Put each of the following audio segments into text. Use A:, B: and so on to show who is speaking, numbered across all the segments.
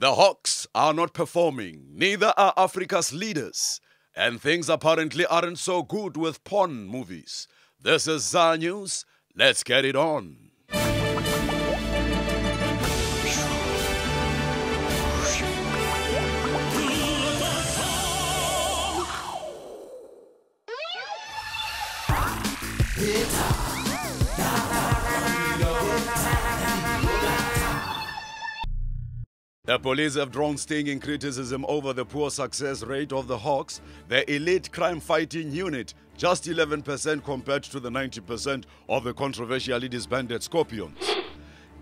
A: The Hawks are not performing, neither are Africa's leaders. And things apparently aren't so good with porn movies. This is Zille News. Let's get it on. The police have drawn stinging criticism over the poor success rate of the Hawks, the elite crime-fighting unit, just 11% compared to the 90% of the controversially disbanded Scorpions.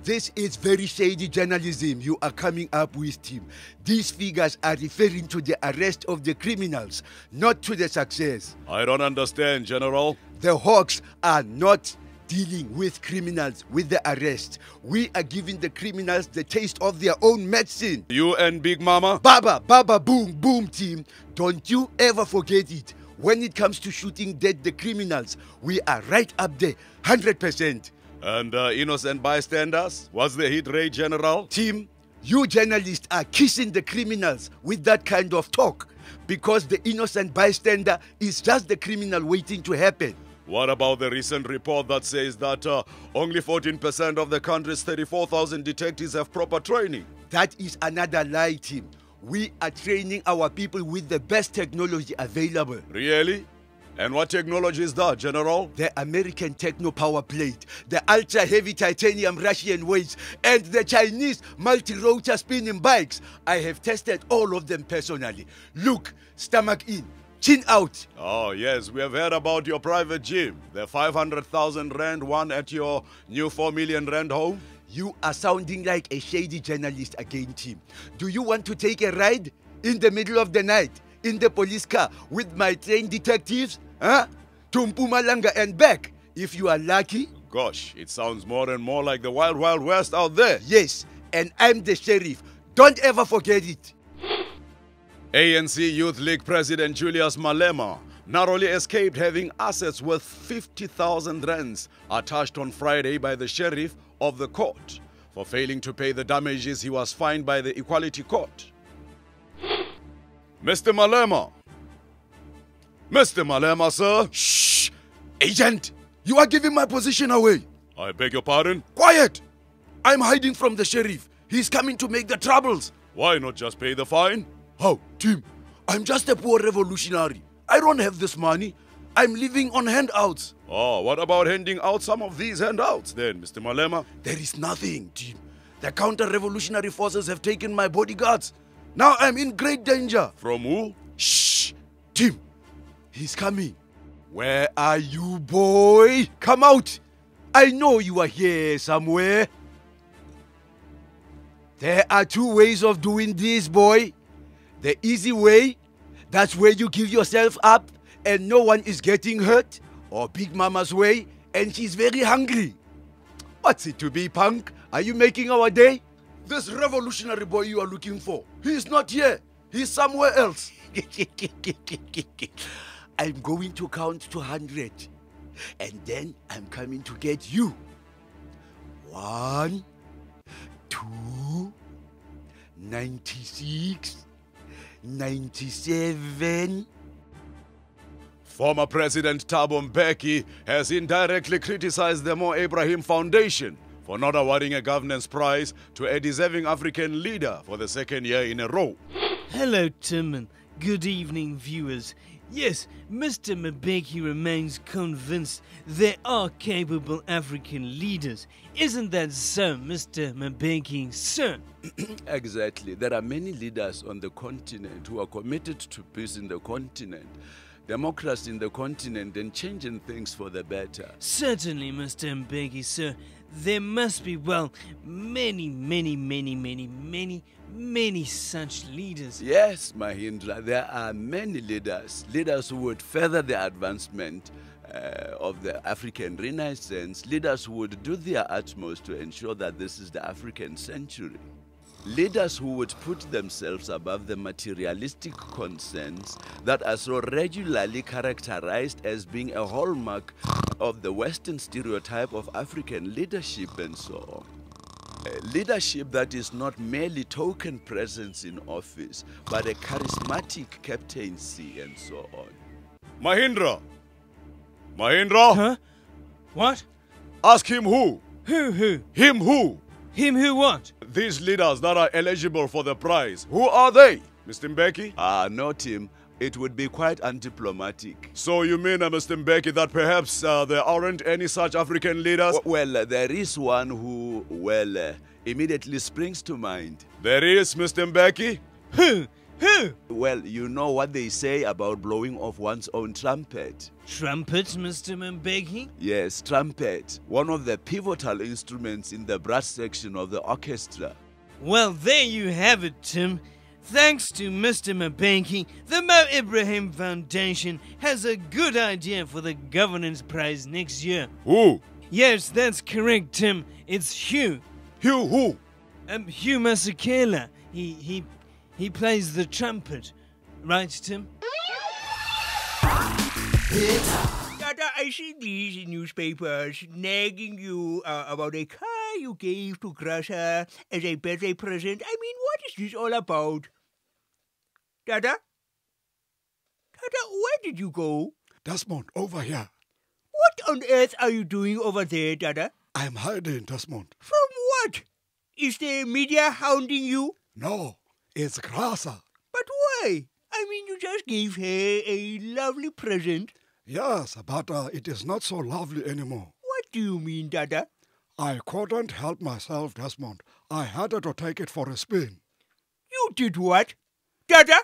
B: This is very shady journalism you are coming up with, Tim. These figures are referring to the arrest of the criminals, not to the success.
A: I don't understand, General.
B: The Hawks are not dealing with criminals with the arrest. We are giving the criminals the taste of their own medicine.
A: You and Big Mama?
B: Baba, boom, boom, Team. Don't you ever forget it. When it comes to shooting dead the criminals, we are right up there, 100%.
A: And innocent bystanders? What's the hit rate, General?
B: Team, you journalists are kissing the criminals with that kind of talk because the innocent bystander is just the criminal waiting to happen.
A: What about the recent report that says that only 14% of the country's 34,000 detectives have proper training?
B: That is another lie, Tim. We are training our people with the best technology available.
A: Really? And what technology is that, General?
B: The American Techno Power Plate, the ultra-heavy titanium Russian weights, and the Chinese multi-rotor spinning bikes. I have tested all of them personally. Look, stomach in, chin out.
A: Oh, yes, we have heard about your private gym. The 500,000 rand one at your new 4 million rand home.
B: You are sounding like a shady journalist again, Tim. Do you want to take a ride in the middle of the night in the police car with my trained detectives? Huh? To Mpumalanga and back, if you are lucky.
A: Gosh, it sounds more and more like the Wild Wild West out there.
B: Yes, and I'm the sheriff. Don't ever forget it.
A: ANC Youth League President Julius Malema narrowly escaped having assets worth 50,000 rands attached on Friday by the sheriff of the court for failing to pay the damages he was fined by the Equality Court. Mr. Malema. Mr. Malema, sir.
B: Shh! Agent, you are giving my position away.
A: I beg your pardon?
B: Quiet! I'm hiding from the sheriff. He's coming to make the troubles.
A: Why not just pay the fine?
B: How, Tim? I'm just a poor revolutionary. I don't have this money. I'm living on handouts.
A: Oh, what about handing out some of these handouts then, Mr. Malema?
B: There is nothing, Tim. The counter-revolutionary forces have taken my bodyguards. Now I'm in great danger.
A: From who?
B: Shh! Tim, he's coming. Where are you, boy? Come out. I know you are here somewhere. There are two ways of doing this, boy. The easy way, that's where you give yourself up and no one is getting hurt. Or Big Mama's way, and she's very hungry. What's it to be, punk? Are you making our day? This revolutionary boy you are looking for, he's not here. He's somewhere else. I'm going to count to 100. And then I'm coming to get you. 1, 2, 96, 97.
A: Former President Thabo has indirectly criticized the Mo Ibrahim Foundation for not awarding a governance prize to a deserving African leader for the second year in a row.
C: Hello, Tim, and good evening, viewers. Yes, Mr. Mbeki remains convinced there are capable African leaders. Isn't that so, Mr. Mbeki, sir?
B: Exactly. There are many leaders on the continent who are committed to peace in the continent, democracy in the continent, and changing things for the better.
C: Certainly, Mr. Mbeki, sir. There must be, well, many such leaders.
B: Yes, Mahindra, there are many leaders who would further the advancement of the African Renaissance, leaders who would do their utmost to ensure that this is the African century. Leaders who would put themselves above the materialistic concerns that are so regularly characterized as being a hallmark of the Western stereotype of African leadership and so on. Leadership that is not merely token presence in office, but a charismatic captaincy and so on.
A: Mahindra! Mahindra!
C: Huh? What?
A: Ask him who?
C: Who?
A: Him who?
C: Him who what?
A: These leaders that are eligible for the prize. Who are they? Mr. Mbeki?
B: No, Tim. It would be quite undiplomatic.
A: So you mean, Mr. Mbeki, that perhaps there aren't any such African leaders?
B: Well, there is one who, immediately springs to mind.
A: There is, Mr. Mbeki?
C: Who?
B: Well, you know what they say about blowing off one's own trumpet.
C: Trumpet, Mr. Mbeki?
B: Yes, trumpet. One of the pivotal instruments in the brass section of the orchestra.
C: Well, there you have it, Tim. Thanks to Mr. Mbeki, the Mo Ibrahim Foundation has a good idea for the governance prize next year.
A: Who?
C: Yes, that's correct, Tim. It's Hugh.
A: Hugh who?
C: Hugh Masekela. He plays the trumpet. Right, Tim?
D: Tata, I see these newspapers nagging you about a car you gave to Grasha as a birthday present. I mean, what is this all about? Tata? Tata, where did you go?
E: Desmond, over here.
D: What on earth are you doing over there, Tata?
E: I'm hiding, Desmond.
D: From what? Is the media hounding you?
E: No, it's Grasa.
D: But why? I mean, you just gave her a lovely present.
E: Yes, but it is not so lovely anymore.
D: What do you mean, Tata?
E: I couldn't help myself, Desmond. I had to take it for a spin.
D: You did what? Tata,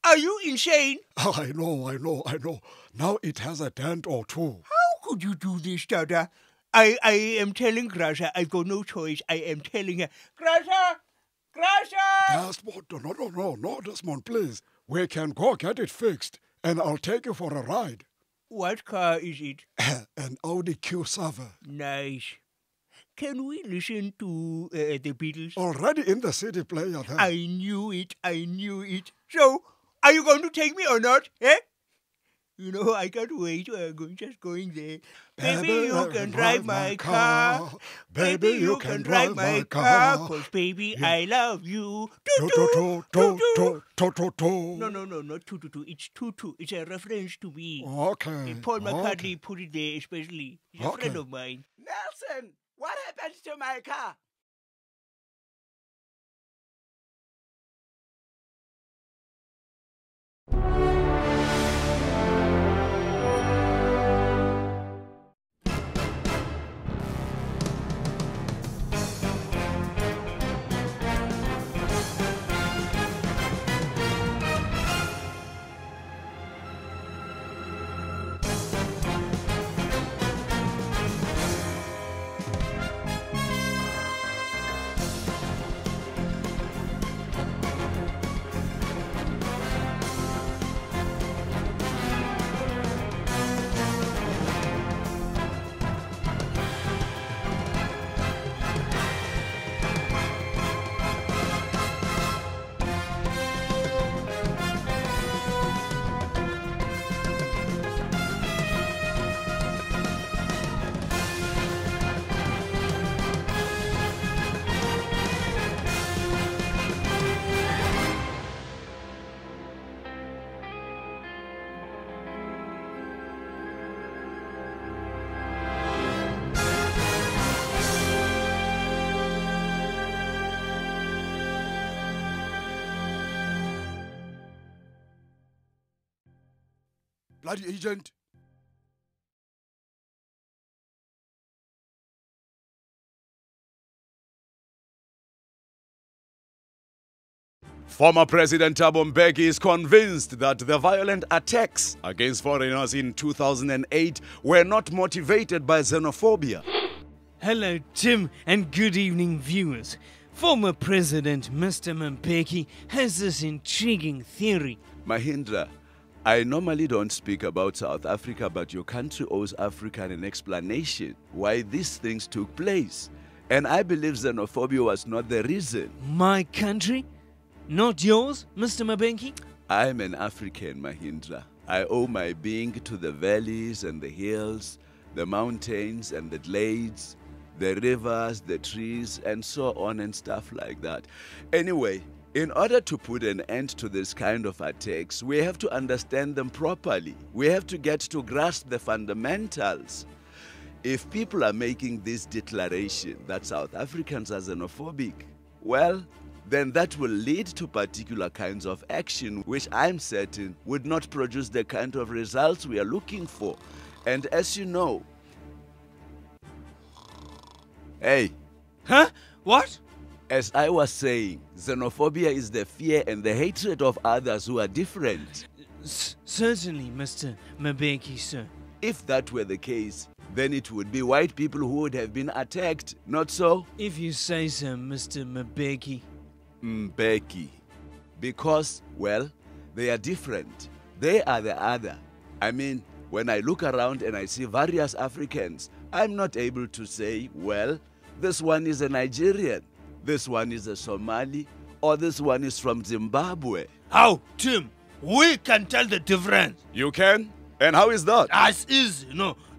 D: are you insane?
E: I know. Now it has a dent or two.
D: How could you do this, Tata? I am telling Grasha, I've got no choice. I am telling her, Grasha!
E: Desmond, no, Desmond, please. We can go get it fixed, and I'll take you for a ride.
D: What car is it?
E: An Audi Q7.
D: Nice. Can we listen to the Beatles?
E: Already in the CD player there.
D: I knew it. So, are you going to take me or not? Eh? You know, I can't wait. Just going there. Baby, you can drive my car. Baby, you can drive my car. 'Cause baby, I love you.
E: To.
D: No, not to. It's tutu. It's a reference to me.
E: Okay.
D: Paul McCartney put it there especially. He's a friend of mine.
B: Nelson, what happened to my car?
E: Bloody agent.
A: Former President Thabo Mbeki is convinced that the violent attacks against foreigners in 2008 were not motivated by xenophobia.
C: Hello, Tim, and good evening, viewers. Former President Mr. Mbeki has this intriguing theory.
B: Mahindra, I normally don't speak about South Africa, but your country owes Africa an explanation why these things took place. And I believe xenophobia was not the reason.
C: My country? Not yours, Mr. Mbeki?
B: I'm an African, Mahindra. I owe my being to the valleys and the hills, the mountains and the glades, the rivers, the trees, and so on and stuff like that. Anyway, in order to put an end to this kind of attacks, we have to understand them properly. We have to get to grasp the fundamentals. If people are making this declaration that South Africans are xenophobic, well, then that will lead to particular kinds of action, which I'm certain would not produce the kind of results we are looking for. And as you know... Hey.
C: Huh? What?
B: As I was saying, xenophobia is the fear and the hatred of others who are different.
C: Certainly, Mr. Mbeki, sir.
B: If that were the case, then it would be white people who would have been attacked, not so?
C: If you say so, Mr. Mbeki.
B: Mbeki. Because, well, they are different. They are the other. I mean, when I look around and I see various Africans, I'm not able to say, well, this one is a Nigerian, this one is a Somali, or this one is from Zimbabwe.
F: How, Tim? We can tell the difference.
A: You can? And how is that?
F: As is,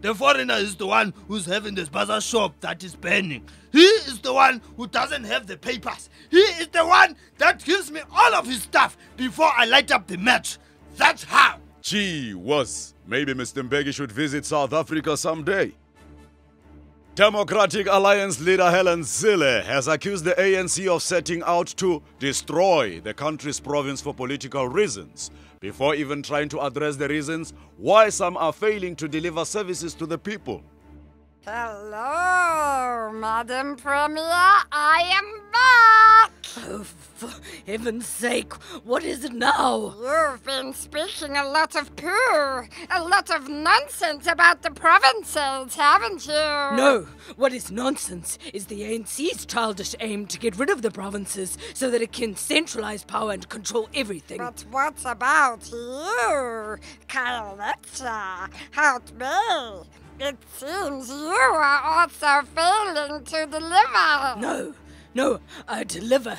F: the foreigner is the one who's having this bazaar shop that is burning. He is the one who doesn't have the papers. He is the one that gives me all of his stuff before I light up the match. That's how.
A: Gee whiz. Maybe Mr. Mbeki should visit South Africa someday. Democratic Alliance leader Helen Zille has accused the ANC of setting out to destroy the country's province for political reasons, before even trying to address the reasons why some are failing to deliver services to the people.
G: Hello, Madam Premier. I am back.
H: Oh, for heaven's sake, what is it now?
G: You've been speaking a lot of poo, a lot of nonsense about the provinces, haven't you?
H: No, what is nonsense is the ANC's childish aim to get rid of the provinces so that it can centralize power and control everything.
G: But what about you, Kailetsa? Help me. It seems you are also failing to deliver.
H: No, I deliver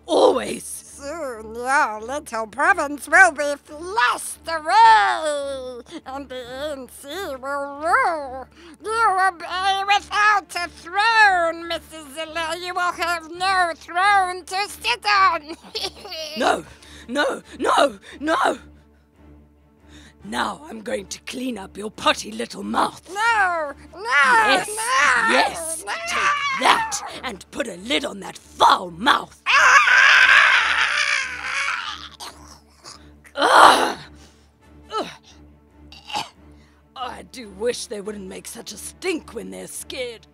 H: always.
G: Soon your little province will be flushed away, and the ANC will rule. You will be without a throne, Mrs. Zille. You will have no throne to sit on.
H: No. Now I'm going to clean up your potty little mouth.
G: No.
H: Yes. Take that and put a lid on that foul mouth. I do wish they wouldn't make such a stink when they're scared.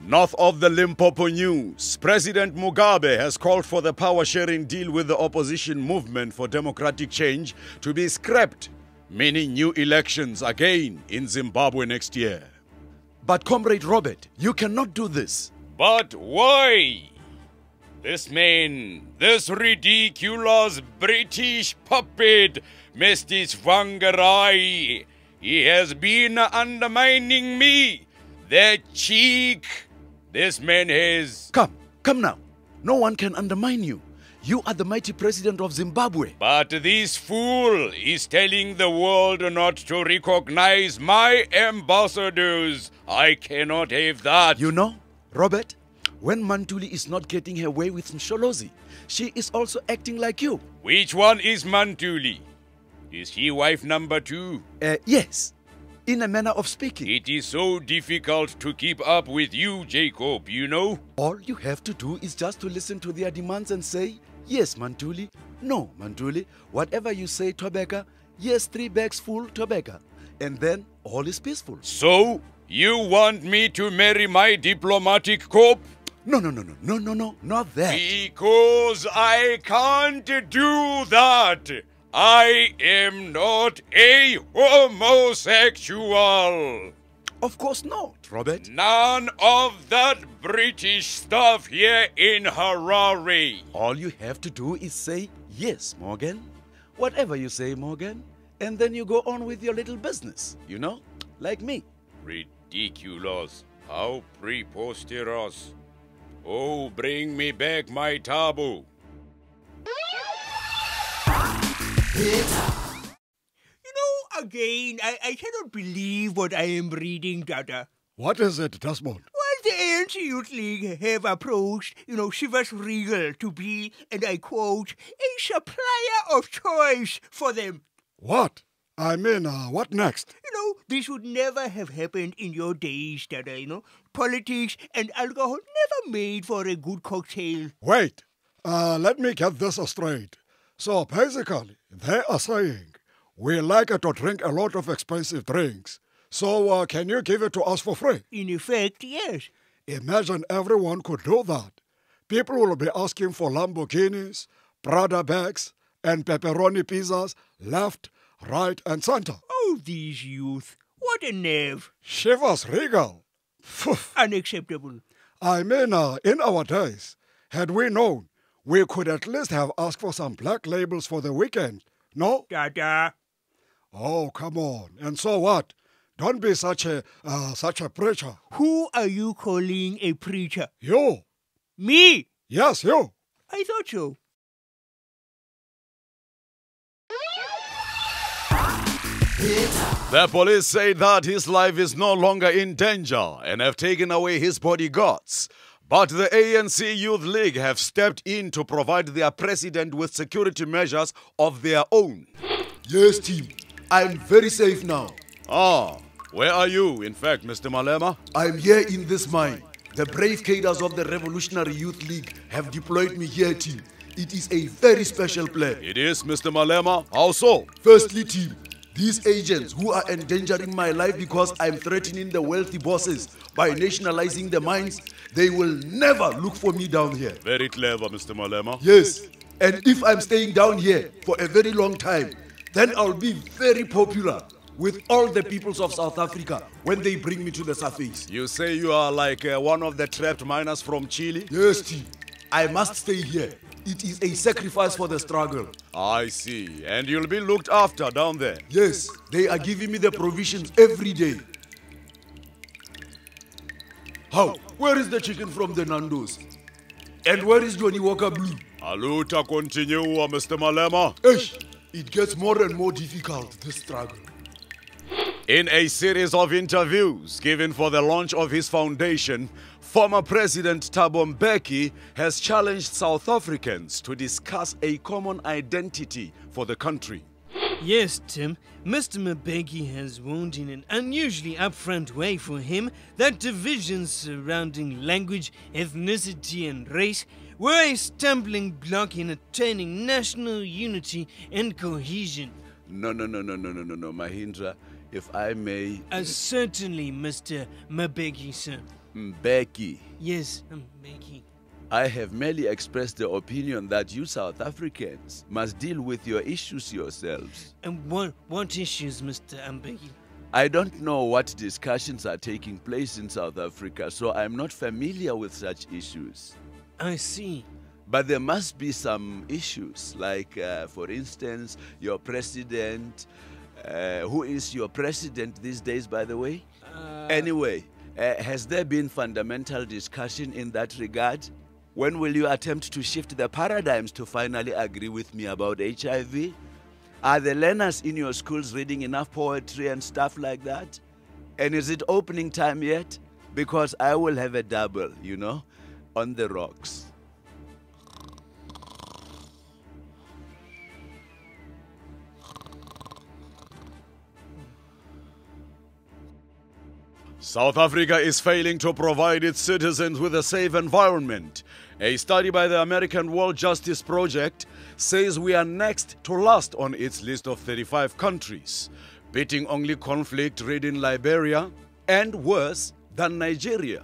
A: North of the Limpopo news, President Mugabe has called for the power-sharing deal with the opposition movement for democratic change to be scrapped, meaning new elections again in Zimbabwe next year. But Comrade Robert, you cannot do this.
I: But why? This man, this ridiculous British puppet, Mr. Svangarai, he has been undermining me. The cheek. This man has...
B: Come now. No one can undermine you. You are the mighty president of Zimbabwe.
I: But this fool is telling the world not to recognize my ambassadors. I cannot have that.
B: You know, Robert, when Mantuli is not getting her way with Msholozi, she is also acting like you.
I: Which one is Mantuli? Is he wife number 2?
B: Yes. In a manner of speaking.
I: It is so difficult to keep up with you, Jacob, you know?
B: All you have to do is just to listen to their demands and say, yes, Mantuli, no, Mantuli, whatever you say, Tobeka, yes, 3 bags full, Tobeka. And then all is peaceful.
I: So, you want me to marry my diplomatic corps?
B: No, not that.
I: Because I can't do that. I am not a homosexual.
B: Of course not, Robert.
I: None of that British stuff here in Harare.
B: All you have to do is say, yes, Morgan. Whatever you say, Morgan. And then you go on with your little business, you know, like me.
I: Ridiculous. How preposterous. Oh, bring me back my Thabo.
D: You know, again. I cannot believe what I am reading, Dada.
E: What is it, Desmond?
D: Well, the ANC Youth League have approached, Chivas Regal to be, and I quote, a supplier of choice for them.
E: What? I mean, what next?
D: This would never have happened in your days, Dada, Politics and alcohol never made for a good cocktail.
E: Wait, let me get this straight. So basically, they are saying, we like to drink a lot of expensive drinks. So can you give it to us for free?
D: In effect, yes.
E: Imagine everyone could do that. People will be asking for Lamborghinis, Prada bags, and pepperoni pizzas left, right, and center.
D: Oh, these youth. What a nerve.
E: Chivas Regal.
D: Unacceptable.
E: I mean, in our days, had we known, we could at least have asked for some black labels for the weekend. No?
D: Dada.
E: Oh, come on. And so what? Don't be such a preacher.
D: Who are you calling a preacher?
E: You.
D: Me?
E: Yes, you.
D: I thought so.
A: The police say that his life is no longer in danger and have taken away his bodyguards. But the ANC Youth League have stepped in to provide their president with security measures of their own.
J: Yes, team. I'm very safe now.
A: Ah, where are you, in fact, Mr. Malema?
J: I'm here in this mine. The brave cadres of the Revolutionary Youth League have deployed me here, team. It is a very special plan.
A: It is, Mr. Malema. How so?
J: Firstly, team, these agents who are endangering my life because I'm threatening the wealthy bosses by nationalizing the mines, they will never look for me down here.
A: Very clever, Mr. Malema.
J: Yes, and if I'm staying down here for a very long time, then I'll be very popular with all the peoples of South Africa when they bring me to the surface.
A: You say you are like one of the trapped miners from Chile?
J: Yes, team. I must stay here. It is a sacrifice for the struggle.
A: I see. And you'll be looked after down there?
J: Yes, they are giving me the provisions every day. How? Where is the chicken from the Nando's? And where is Johnny Walker Blue?
A: Aluta continua, Mr. Malema.
J: It gets more and more difficult, this struggle.
A: In a series of interviews given for the launch of his foundation, former President Thabo Mbeki has challenged South Africans to discuss a common identity for the country.
C: Yes, Tim, Mr. Mbeki has warned in an unusually upfront way for him that divisions surrounding language, ethnicity and race were a stumbling block in attaining national unity and cohesion.
B: No, Mahindra, if I may...
C: Certainly, Mr. Mbeki, sir.
B: Mbeki.
C: Yes, Mbeki.
B: I have merely expressed the opinion that you South Africans must deal with your issues yourselves.
C: And what issues, Mr. Mbeki?
B: I don't know what discussions are taking place in South Africa, so I'm not familiar with such issues.
C: I see.
B: But there must be some issues, like, for instance, your president. Who is your president these days, by the way? Anyway, has there been fundamental discussion in that regard? When will you attempt to shift the paradigms to finally agree with me about HIV? Are the learners in your schools reading enough poetry and stuff like that? And is it opening time yet? Because I will have a double, on the rocks.
A: South Africa is failing to provide its citizens with a safe environment. A study by the American World Justice Project says we are next to last on its list of 35 countries, beating only conflict-ridden Liberia and worse than Nigeria.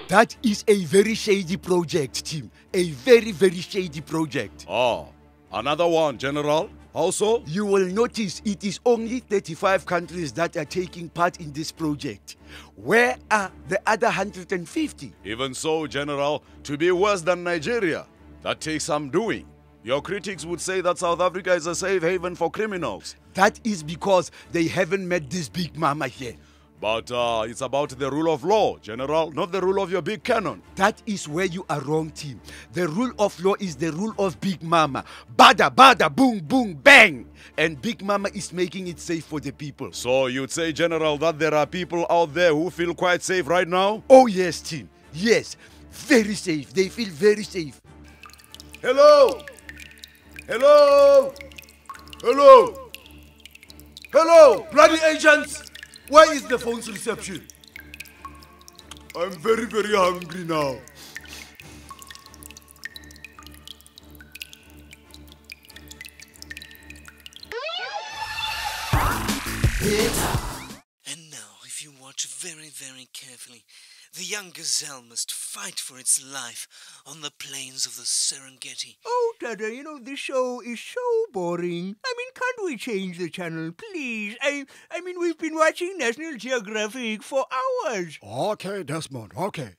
J: That is a very shady project, Tim. A very, very shady project.
A: Oh, another one, General. Also,
J: you will notice it is only 35 countries that are taking part in this project. Where are the other 150?
A: Even so, General, to be worse than Nigeria, that takes some doing. Your critics would say that South Africa is a safe haven for criminals.
J: That is because they haven't met this big mama here.
A: But it's about the rule of law, General, not the rule of your big cannon.
J: That is where you are wrong, team. The rule of law is the rule of Big Mama. Bada, bada, boom, boom, bang. And Big Mama is making it safe for the people.
A: So you'd say, General, that there are people out there who feel quite safe right now?
J: Oh, yes, team. Yes. Very safe. They feel very safe. Hello? Hello? Hello? Hello? Bloody agents! Where is the phone's reception?
E: I'm very, very hungry now.
C: And now, if you watch very, very carefully, the young gazelle must fight for its life on the plains of the Serengeti.
D: Oh, Dada, this show is so boring. I mean, can't we change the channel, please? I mean, we've been watching National Geographic for hours.
E: Okay, Desmond, okay.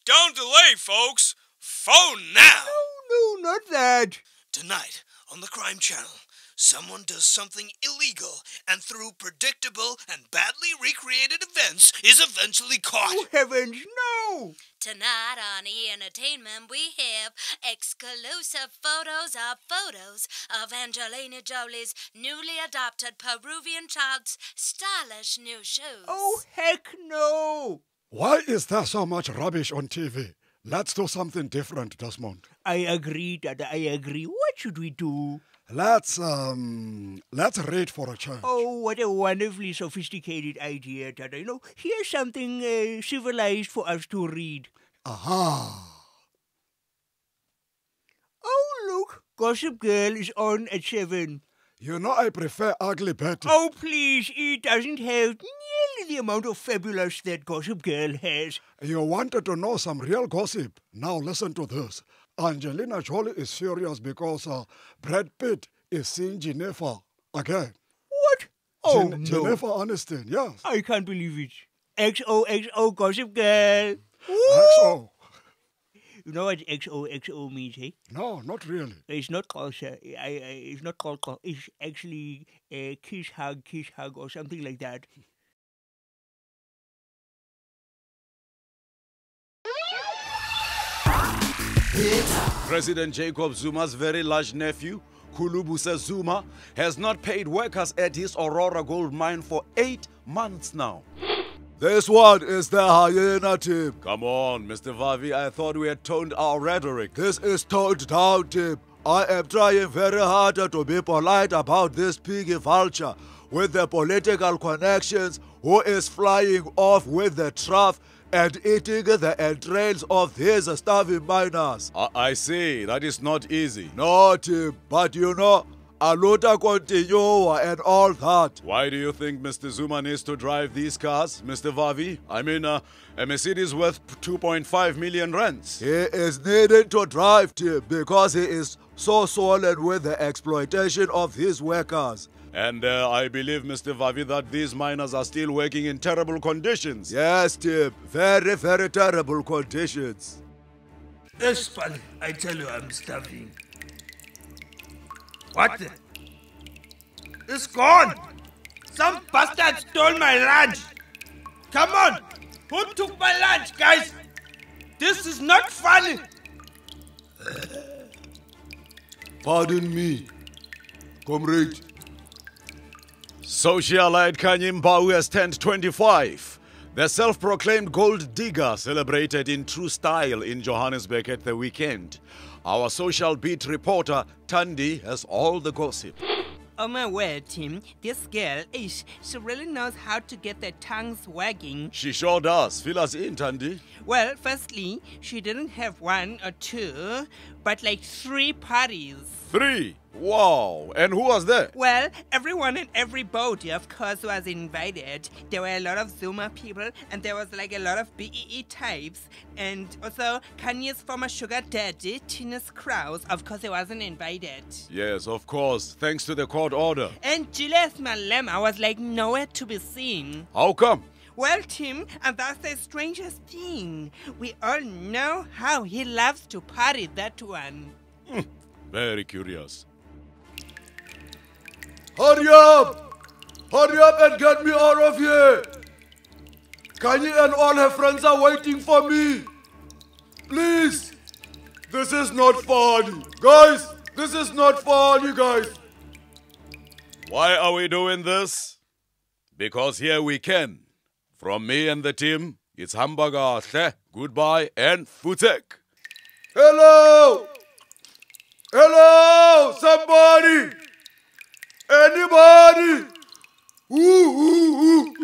C: Don't delay, folks! Phone now!
D: No, not that.
C: Tonight, on the Crime Channel, someone does something illegal and through predictable and badly recreated events is eventually caught.
D: Oh, heavens, no!
K: Tonight on E! we have exclusive photos of Angelina Jolie's newly adopted Peruvian child's stylish new shoes.
D: Oh, heck no!
E: Why is there so much rubbish on TV? Let's do something different, Desmond.
D: I agree, Dada, I agree. What should we do?
E: Let's read for a change.
D: Oh, what a wonderfully sophisticated idea, Dada. Here's something civilized for us to read.
E: Aha!
D: Oh, look, Gossip Girl is on at 7.
E: I prefer Ugly Betty.
D: Oh, please, it doesn't have nearly the amount of fabulous that Gossip Girl has.
E: You wanted to know some real gossip? Now listen to this. Angelina Jolie is furious because Brad Pitt is seeing Jennifer again.
D: What? Oh, no.
E: Jennifer Aniston, yes.
D: I can't believe it. XOXO Gossip Girl.
E: XO.
D: You know what XOXO means, eh?
E: No, not really.
D: It's not called, it's not called, it's actually kiss, hug, or something like that.
A: President Jacob Zuma's very large nephew, Kulubuse Zuma, has not paid workers at his Aurora gold mine for 8 months now.
J: This one is the hyena team.
A: Come on, Mr. Vavi, I thought we had toned our rhetoric.
J: This is toned down, team. I am trying very hard to be polite about this piggy vulture with the political connections who is flying off with the trough and eating the entrails of his starving miners.
A: I see, that is not easy.
J: No, team, but a luta continua and all that.
A: Why do you think Mr. Zuma needs to drive these cars, Mr. Vavi? I mean, a Mercedes worth 2.5 million rands.
J: He is needed to drive, team, because he is so swollen with the exploitation of his workers.
A: And I believe, Mr. Vavi, that these miners are still working in terrible conditions.
J: Yes, Tim. Very, very terrible conditions.
F: Yes, Pali, I tell you I'm starving. What the? It's gone! Some bastard stole my lunch! Come on! Who took my lunch, guys? This is not funny!
J: Pardon me, comrade.
A: Socialite Kanyimbawu has turned 25. The self-proclaimed gold digger celebrated in true style in Johannesburg at the weekend. Our social beat reporter, Thandi, has all the gossip.
L: Oh my word, Tim. This girl, she really knows how to get their tongues wagging.
A: She sure does. Fill us in, Thandi.
L: Well, firstly, she didn't have 1 or 2, but like 3 parties.
A: 3? Wow. And who was there?
L: Well, everyone in every boat, of course, was invited. There were a lot of Zuma people, and there was like a lot of BEE types. And also, Kanye's former sugar daddy, Tinus Kraus, of course, he wasn't invited.
A: Yes, of course. Thanks to the court order.
L: And Julius Malema was like nowhere to be seen.
A: How come?
L: Well, Tim, and that's the strangest thing. We all know how he loves to party, that one.
A: Very curious.
J: Hurry up! Hurry up and get me out of here! Kanye and all her friends are waiting for me. Please. This is not funny. Guys, this is not funny, guys.
A: Why are we doing this? Because here we can. From me and the team, it's Hambagahle, goodbye, and Futek.
J: Hello! Hello! Somebody! Anybody! Ooh!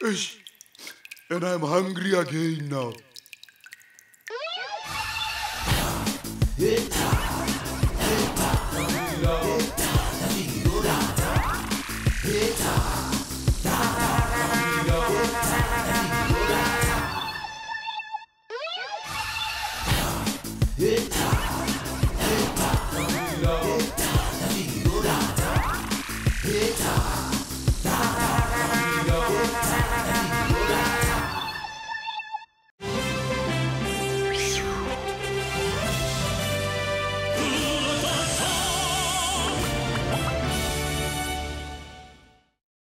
J: Ish. And I'm hungry again now.